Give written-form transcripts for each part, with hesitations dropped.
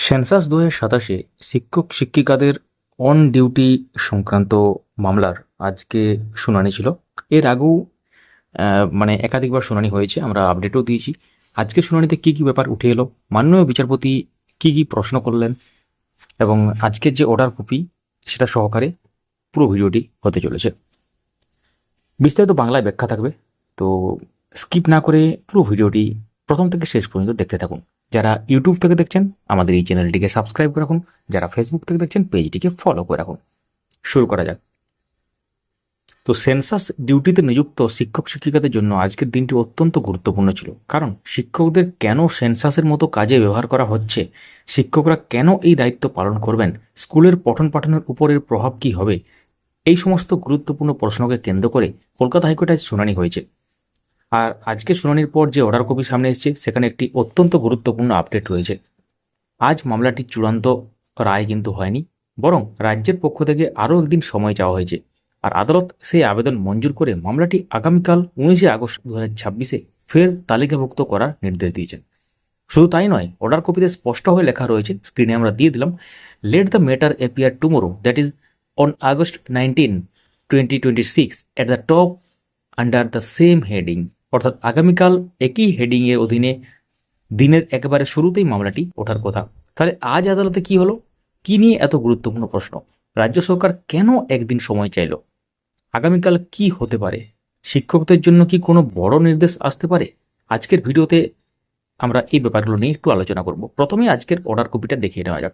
Census ২০২৭-এ শিক্ষক শিক্ষিকাদের on duty সংক্রান্ত মামলার আজকে শুনানি ছিল। এর আগেও একাধিকবার শুনানি হয়েছে, আমরা আপডেটও দিয়েছি। আজকে শুনানিতে কি কি ব্যাপার উঠে এলো, মাননীয় বিচারপতি কি কি প্রশ্ন করলেন এবং আজকের যে অর্ডার কপি সেটা সহকারে পুরো ভিডিওটি হতে চলেছে। বিস্তারিত বাংলায় ব্যাখ্যা থাকবে, তো স্কিপ না করে পুরো ভিডিওটি প্রথম থেকে শেষ পর্যন্ত দেখতে থাকুন। যারা ইউটিউব থেকে দেখছেন আমাদের এই চ্যানেলটিকে সাবস্ক্রাইব করে রাখুন, যারা ফেসবুক থেকে দেখছেন পেজটিকে ফলো করে রাখুন। শুরু করা যাক। তো সেন্সাস ডিউটিতে নিযুক্ত শিক্ষক শিক্ষিকাদের জন্য আজকের দিনটি অত্যন্ত গুরুত্বপূর্ণ ছিল, কারণ শিক্ষকদের কেন সেন্সাসের মতো কাজে ব্যবহার করা হচ্ছে, শিক্ষকরা কেন এই দায়িত্ব পালন করবেন, স্কুলের পঠন পাঠনের উপরের প্রভাব কি হবে, এই সমস্ত গুরুত্বপূর্ণ প্রশ্নকে কেন্দ্র করে কলকাতা হাইকোর্টে আজ শুনানি হয়েছে। আর আজকে শুনানির পর যে অর্ডার কপি সামনে এসেছে সেখানে একটি অত্যন্ত গুরুত্বপূর্ণ আপডেট রয়েছে। আজ মামলাটির চূড়ান্ত রায় কিন্তু হয়নি, বরং রাজ্যের পক্ষ থেকে আরও একদিন সময় চাওয়া হয়েছে। আর আদালত সেই আবেদন মঞ্জুর করে মামলাটি আগামীকাল 19 আগস্ট 2026-এ ফের তালিকাভুক্ত করার নির্দেশ দিয়েছেন। শুধু তাই নয়, অর্ডার কপিতে স্পষ্টভাবে লেখা রয়েছে, স্ক্রিনে আমরা দিয়ে দিলাম, let the matter appear tomorrow, that is on August 19, 2026 at the top under the same heading. অর্থাৎ আগামীকাল একই হেডিংয়ের অধীনে দিনের একেবারে শুরুতেই মামলাটি ওঠার কথা। তাহলে আজ আদালতে কি হলো, কি নিয়ে এত গুরুত্বপূর্ণ প্রশ্ন, রাজ্য সরকার কেন একদিন সময় চাইল, আগামীকাল কি হতে পারে, শিক্ষকদের জন্য কি কোনো বড় নির্দেশ আসতে পারে? আজকের ভিডিওতে আমরা এই ব্যাপারগুলো নিয়ে একটু আলোচনা করব। প্রথমে আজকের অর্ডার কপিটা দেখিয়ে নেওয়া যাক।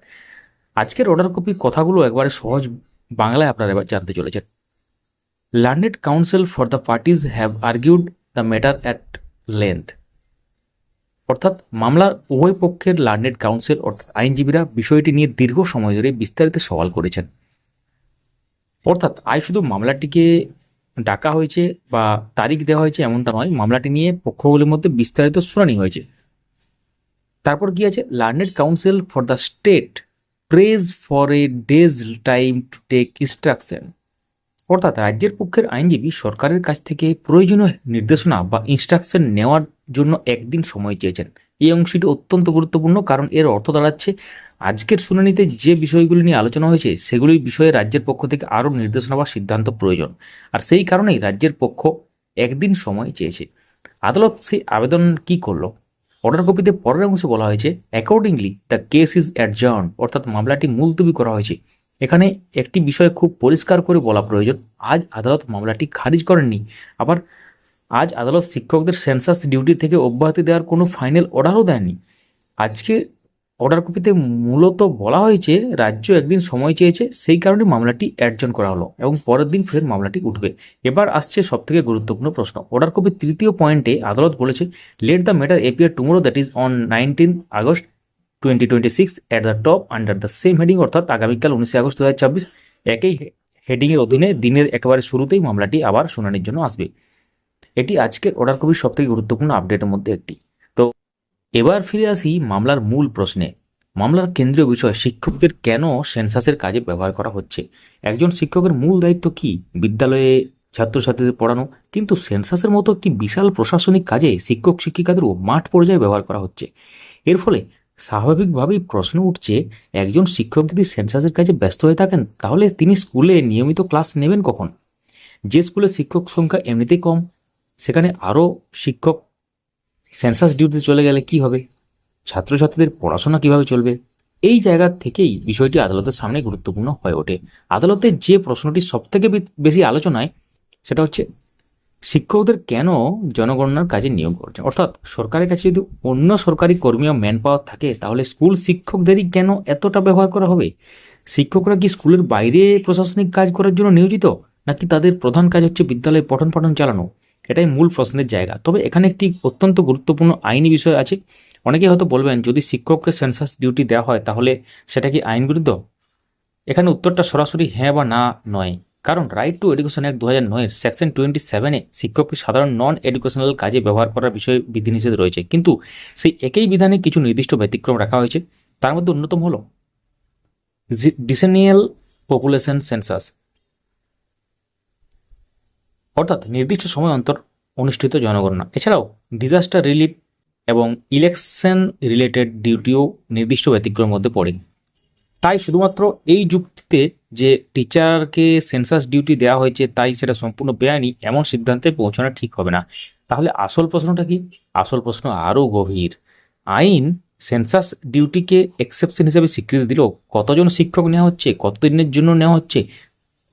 আজকের অর্ডার কপির কথাগুলো একবারে সহজ বাংলায় আপনারা এবার জানতে চলেছেন। Learned counsel for the parties have argued the matter at length. অর্থাৎ মামলার উভয় পক্ষের লার্নেড কাউন্সিল অর্থাৎ আইনজীবীরা বিষয়টি নিয়ে দীর্ঘ সময় ধরে বিস্তারিত সওয়াল করেছেন। অর্থাৎ আজ শুধু মামলাটিকে ডাকা হয়েছে বা তারিখ দেওয়া হয়েছে এমনটা নয়, মামলাটি নিয়ে পক্ষগুলির মধ্যে বিস্তারিত শুনানি হয়েছে। তারপর কি আছে, learned counsel for the state prays for a days time to take instruction. অর্থাৎ রাজ্যের পক্ষের আইনজীবী সরকারের কাছ থেকে প্রয়োজনীয় নির্দেশনা বা ইনস্ট্রাকশন নেওয়ার জন্য একদিন সময় চেয়েছেন। এই অংশটি অত্যন্ত গুরুত্বপূর্ণ, কারণ এর অর্থ দাঁড়াচ্ছে আজকের শুনানিতে যে বিষয়গুলি নিয়ে আলোচনা হয়েছে সেগুলির বিষয়ে রাজ্যের পক্ষ থেকে আরও নির্দেশনা বা সিদ্ধান্ত প্রয়োজন। আর সেই কারণেই রাজ্যের পক্ষ একদিন সময় চেয়েছে। আদালত সেই আবেদন কি করলো, অর্ডার কপিতে পরের অংশে বলা হয়েছে, accordingly the case is adjourn, অর্থাৎ মামলাটি মুলতবি করা হয়েছে। এখানে একটি বিষয় খুব পরিষ্কার করে বলা প্রয়োজন, আজ আদালত মামলাটি খারিজ করেননি। আবার আজ আদালত শিক্ষকদের সেন্সাস ডিউটি থেকে অব্যাহতি দেওয়ার কোনো ফাইনাল অর্ডারও দেয়নি। আজকে অর্ডার কপিতে মূলত বলা হয়েছে রাজ্য একদিন সময় চেয়েছে, সেই কারণে মামলাটি অ্যাডজন করা হলো এবং পরের দিন ফের মামলাটি উঠবে। এবার আসছে সবথেকে গুরুত্বপূর্ণ প্রশ্ন। অর্ডার কপির তৃতীয় পয়েন্টে আদালত বলেছে, let the matter appear tomorrow, that is on 19 August 2026 at the top under the same heading. অর্থাৎ আগামীকাল 19 আগস্ট 2026 একই হেডিংয়ের অধীনে দিনের একেবারে শুরুতেই মামলাটি আবার শুনানির জন্য আসবে। এটি আজকের অর্ডার কপির সবথেকে গুরুত্বপূর্ণ আপডেটের মধ্যে একটি। তো এবার ফিরে আসি মামলার মূল প্রশ্নে। মামলার কেন্দ্রীয় বিষয়, শিক্ষকদের কেন সেন্সাসের কাজে ব্যবহার করা হচ্ছে। একজন শিক্ষকের মূল দায়িত্ব কি, বিদ্যালয়ে ছাত্রছাত্রীদের পড়ানো, কিন্তু সেন্সাসের মতো একটি বিশাল প্রশাসনিক কাজে শিক্ষক শিক্ষিকাদেরও মাঠ পর্যায়ে ব্যবহার করা হচ্ছে। এর ফলে স্বাভাবিকভাবেই প্রশ্ন উঠছে, একজন শিক্ষক যদি সেন্সাসের কাজে ব্যস্ত হয়ে থাকেন তাহলে তিনি স্কুলে নিয়মিত ক্লাস নেবেন কখন? যে স্কুলে শিক্ষক সংখ্যা এমনিতেই কম, সেখানে আরও শিক্ষক সেন্সাস ডিউটিতে চলে গেলে কি হবে? ছাত্রছাত্রীদের পড়াশোনা কিভাবে চলবে? এই জায়গা থেকেই বিষয়টি আদালতের সামনে গুরুত্বপূর্ণ হয়ে ওঠে। আদালতের যে প্রশ্নটি সবথেকে বেশি আলোচনায়, সেটা হচ্ছে শিক্ষকদের কেন জনগণনার কাজে নিয়োগ করছে। অর্থাৎ সরকারের কাছে যদি অন্য সরকারি কর্মী ও ম্যান পাওয়ার থাকে তাহলে স্কুল শিক্ষকদেরই কেন এতটা ব্যবহার করা হবে? শিক্ষকরা কি স্কুলের বাইরে প্রশাসনিক কাজ করার জন্য নিয়োজিত, নাকি তাদের প্রধান কাজ হচ্ছে বিদ্যালয়ে পঠন পাঠন চালানো? এটাই মূল প্রশ্নের জায়গা। তবে এখানে একটি অত্যন্ত গুরুত্বপূর্ণ আইনি বিষয় আছে। অনেকে হয়তো বলবেন, যদি শিক্ষককে সেন্সাস ডিউটি দেওয়া হয় তাহলে সেটা কি আইন বিরুদ্ধ? এখানে উত্তরটা সরাসরি হ্যাঁ বা না নয়। কারণ right to education act 2009 section 27-এ শিক্ষককে সাধারণ নন এডুকেশনাল কাজে ব্যবহার করার বিষয়ে বিধিনিষেধ রয়েছে, কিন্তু সেই একই বিধানে কিছু নির্দিষ্ট ব্যতিক্রম রাখা হয়েছে। তার মধ্যে অন্যতম হল ডিসেনিয়াল পপুলেশন সেন্সাস, অর্থাৎ নির্দিষ্ট সময় অন্তর অনুষ্ঠিত জনগণনা। এছাড়াও ডিজাস্টার রিলিফ এবং ইলেকশন রিলেটেড ডিউটিও নির্দিষ্ট ব্যতিক্রমের মধ্যে পড়ে। তাই শুধুমাত্র এই যুক্তিতে যে টিচারকে সেন্সাস ডিউটি দেওয়া হয়েছে তাই সেটা সম্পূর্ণ বেআইনি এমন সিদ্ধান্তে পৌঁছানো ঠিক হবে না। তাহলে আসল প্রশ্নটা কি? আসল প্রশ্ন আরও গভীর। আইন সেন্সাস ডিউটিকে এক্সেপশন হিসেবে স্বীকৃতি দিল, কতজন শিক্ষক নেওয়া হচ্ছে, কতদিনের জন্য নেওয়া হচ্ছে,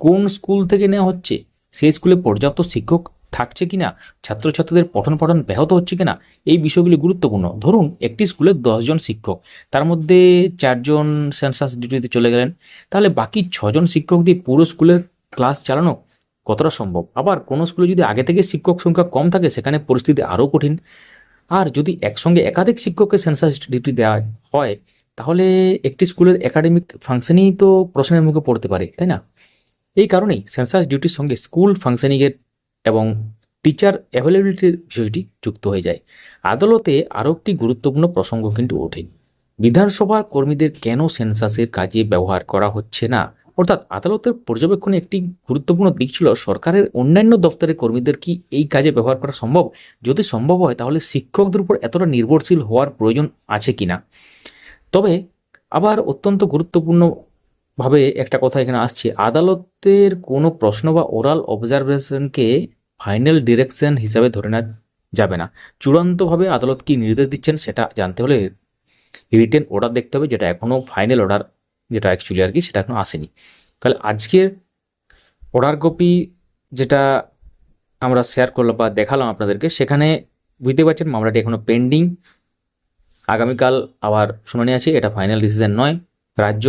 কোন স্কুল থেকে নেওয়া হচ্ছে, সেই স্কুলে পর্যাপ্ত শিক্ষক থাকছে কিনা, ছাত্রছাত্রীদের পঠন পাঠন ব্যাহত হচ্ছে কিনা, এই বিষয়গুলি গুরুত্বপূর্ণ। ধরুন একটি স্কুলে 10 জন শিক্ষক, তার মধ্যে 4 জন সেন্সাস ডিউটিতে চলে গেলেন, তাহলে বাকি 6 জন শিক্ষক দিয়ে পুরো স্কুলের ক্লাস চালানো কতটা সম্ভব? আবার কোনো স্কুলে যদি আগে থেকে শিক্ষক সংখ্যা কম থাকে সেখানে পরিস্থিতি আরও কঠিন। আর যদি একসঙ্গে একাধিক শিক্ষককে সেন্সাস ডিউটি দেওয়া হয় তাহলে একটি স্কুলের একাডেমিক ফাংশনই তো প্রশ্নের মুখে পড়তে পারে, তাই না? এই কারণেই সেন্সাস ডিউটির সঙ্গে স্কুল ফাংশনিংয়ের এবং টিচার অ্যাভেলেবিলিটির বিষয়টি যুক্ত হয়ে যায়। আদালতে আরও একটি গুরুত্বপূর্ণ প্রসঙ্গ কিন্তু ওঠে, বিধানসভার কর্মীদের কেন সেন্সাসের কাজে ব্যবহার করা হচ্ছে না। অর্থাৎ আদালতের পর্যবেক্ষণে একটি গুরুত্বপূর্ণ দিক ছিল সরকারের অন্যান্য দপ্তরের কর্মীদের কি এই কাজে ব্যবহার করা সম্ভব। যদি সম্ভব হয় তাহলে শিক্ষকদের উপর এতটা নির্ভরশীল হওয়ার প্রয়োজন আছে কিনা। তবে আবার অত্যন্ত গুরুত্বপূর্ণভাবে একটা কথা এখানে আসছে, আদালতের কোনো প্রশ্ন বা ওরাল অবজারভেশনকে ফাইনাল ডিরেকশন হিসাবে ধরে নেওয়া যাবে না। চূড়ান্তভাবে আদালত কি নির্দেশ দিচ্ছেন সেটা জানতে হলে রিটেন অর্ডার দেখতে হবে, যেটা এখনও ফাইনাল অর্ডার যেটা অ্যাকচুয়ালি আর কি সেটা এখনও আসেনি। তাহলে আজকের অর্ডার কপি যেটা আমরা শেয়ার করলাম বা দেখালাম আপনাদেরকে, সেখানে বুঝতে পারছেন মামলাটি এখনও পেন্ডিং। আগামীকাল আবার শুনানি আছে, এটা ফাইনাল ডিসিশন নয়। রাজ্য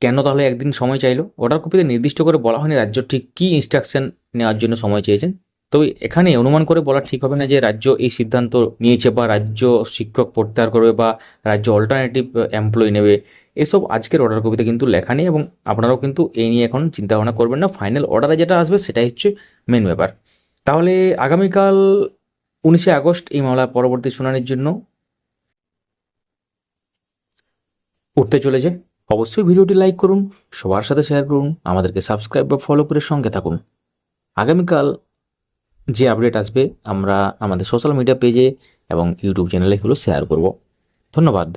কেন তাহলে একদিন সময় চাইলো? অর্ডার কপিতে নির্দিষ্ট করে বলা হয়নি রাজ্য ঠিক কী ইনস্ট্রাকশন নেওয়ার জন্য সময় চেয়েছেন। তো এখানে অনুমান করে বলা ঠিক হবে না যে রাজ্য এই সিদ্ধান্ত নিয়েছে বা রাজ্য শিক্ষক প্রত্যাহার করবে বা রাজ্য অল্টারনেটিভ এমপ্লয়ি নেবে, এসব আজকের অর্ডার কপিতে কিন্তু লেখা নেই এবং আপনারাও কিন্তু এই নিয়ে এখন চিন্তা ভাবনা করবেন না। ফাইনাল অর্ডারে যেটা আসবে সেটাই হচ্ছে মেন ব্যাপার। তাহলে আগামীকাল 19 আগস্ট এই মামলার পরবর্তী শুনানির জন্য উঠতে চলেছে। অবশ্যই ভিডিওটি লাইক করুন, সবার সাথে শেয়ার করুন, আমাদেরকে সাবস্ক্রাইব বা ফলো করে সঙ্গে থাকুন। আগামীকাল যে আপডেট আসবে আমরা আমাদের সোশ্যাল মিডিয়া পেজে এবং ইউটিউব চ্যানেলে এগুলো শেয়ার করব। ধন্যবাদ।